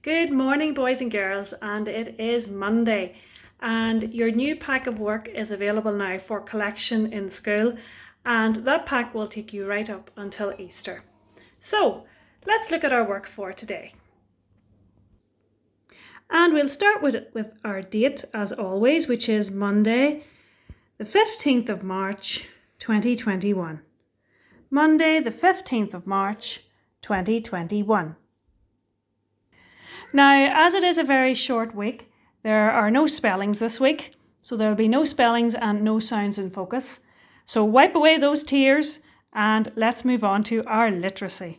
Good morning, boys and girls, and it is Monday, and your new pack of work is available now for collection in school, and that pack will take you right up until Easter. So let's look at our work for today. And we'll start with our date as always, which is Monday, the 15th of March, 2021. Monday, the 15th of March, 2021. Now, as it is a very short week, there are no spellings this week, so there'll be no spellings and no sounds in focus. So wipe away those tears and let's move on to our literacy.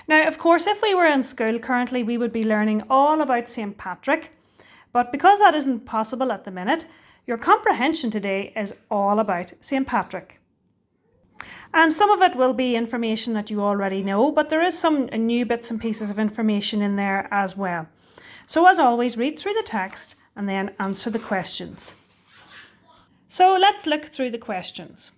Now, of course, if we were in school currently, we would be learning all about St. Patrick, but because that isn't possible at the minute, your comprehension today is all about St. Patrick. And some of it will be information that you already know, but there is some new bits and pieces of information in there as well. So as always, read through the text and then answer the questions. So let's look through the questions.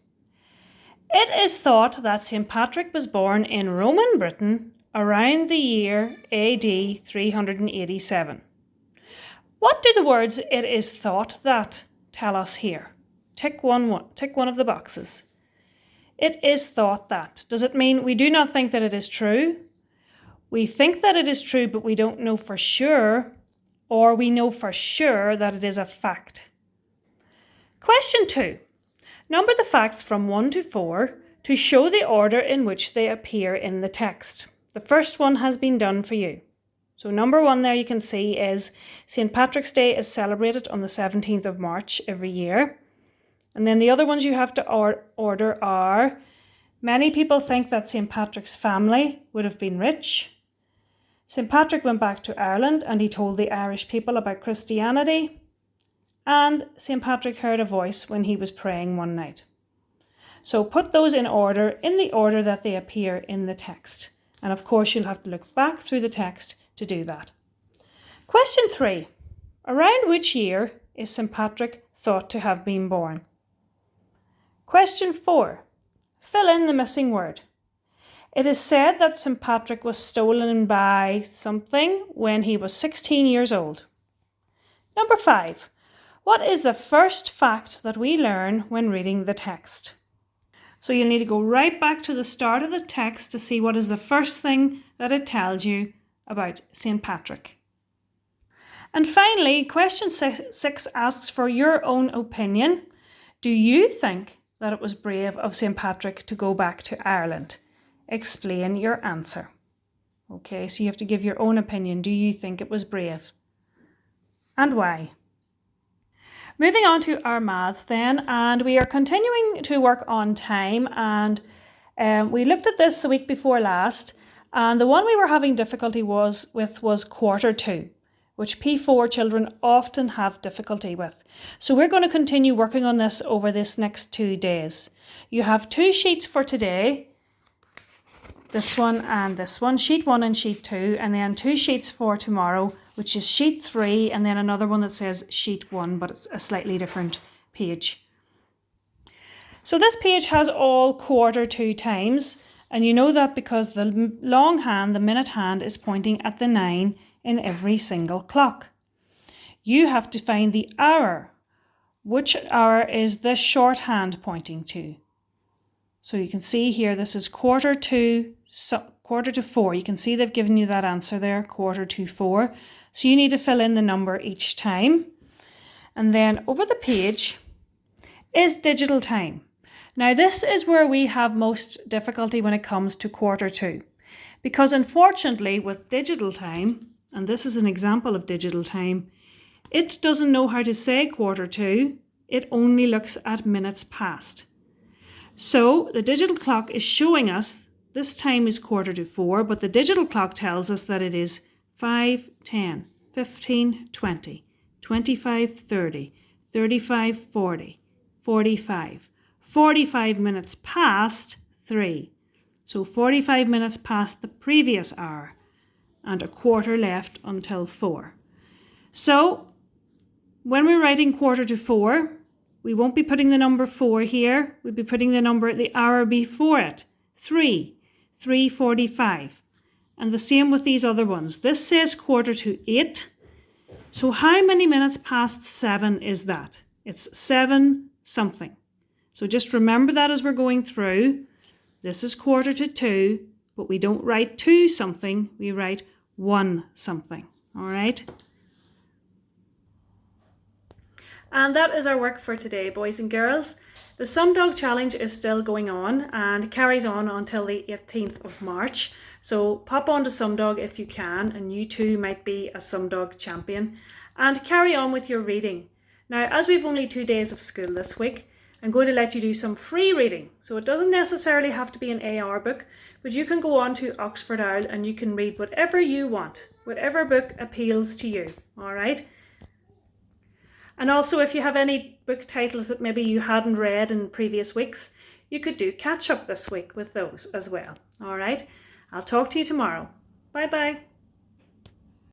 It is thought that St. Patrick was born in Roman Britain around the year AD 387. What do the words "it is thought that" tell us here? Tick one of the boxes. It is thought that. Does it mean we do not think that it is true? We think that it is true, but we don't know for sure, or we know for sure that it is a fact. Question 2. Number the facts from 1 to 4 to show the order in which they appear in the text. The first one has been done for you. So number 1 there you can see is St. Patrick's Day is celebrated on the 17th of March every year. And then the other ones you have to order are: many people think that St. Patrick's family would have been rich. St. Patrick went back to Ireland and he told the Irish people about Christianity. And St. Patrick heard a voice when he was praying one night. So put those in order, in the order that they appear in the text. And of course you'll have to look back through the text to do that. Question 3. Around which year is St. Patrick thought to have been born? Question 4. Fill in the missing word. It is said that St. Patrick was stolen by something when he was 16 years old. Number 5. What is the first fact that we learn when reading the text? So you'll need to go right back to the start of the text to see what is the first thing that it tells you about St. Patrick. And finally, question 6 asks for your own opinion. Do you think that it was brave of St. Patrick to go back to Ireland? Explain your answer. Okay, so you have to give your own opinion. Do you think it was brave? And why? Moving on to our maths then, and we are continuing to work on time, and we looked at this the week before last, and the one we were having difficulty was quarter to, which P4 children often have difficulty with. So we're going to continue working on this over this next 2 days. You have 2 sheets for today, this one and this one, sheet 1 and sheet 2, and then 2 sheets for tomorrow, which is sheet 3, and then another one that says sheet 1, but it's a slightly different page. So this page has all quarter to times, and you know that because the long hand, the minute hand, is pointing at the 9 in every single clock. You have to find the hour. Which hour is this shorthand pointing to? So you can see here, this is quarter to 4. You can see they've given you that answer there, quarter to 4. So you need to fill in the number each time. And then over the page is digital time. Now this is where we have most difficulty when it comes to quarter to. Because unfortunately with digital time, and this is an example of digital time, it doesn't know how to say quarter to, it only looks at minutes past. So the digital clock is showing us this time is quarter to 4, but the digital clock tells us that it is 5, 10, 15, 20, 25, 30, 35, 40, 45, 45 minutes past 3. So 45 minutes past the previous hour, and a quarter left until 4. So when we're writing quarter to 4, we won't be putting the number 4 here. We'll be putting the hour before it, 3, 3:45. And the same with these other ones. This says 7:45. So how many minutes past 7 is that? It's 7 something. So just remember that as we're going through. This is 1:45, but we don't write 2 something, we write 1 something. All right? And that is our work for today, boys and girls. The Sumdog Challenge is still going on and carries on until the 18th of March. So pop on to Sumdog if you can, and you too might be a Sumdog champion. And carry on with your reading. Now, as we've only 2 days of school this week, I'm going to let you do some free reading. So it doesn't necessarily have to be an AR book, but you can go on to Oxford Owl and you can read whatever you want, whatever book appeals to you, all right? And also, if you have any book titles that maybe you hadn't read in previous weeks, you could do catch up this week with those as well, all right? I'll talk to you tomorrow. Bye-bye.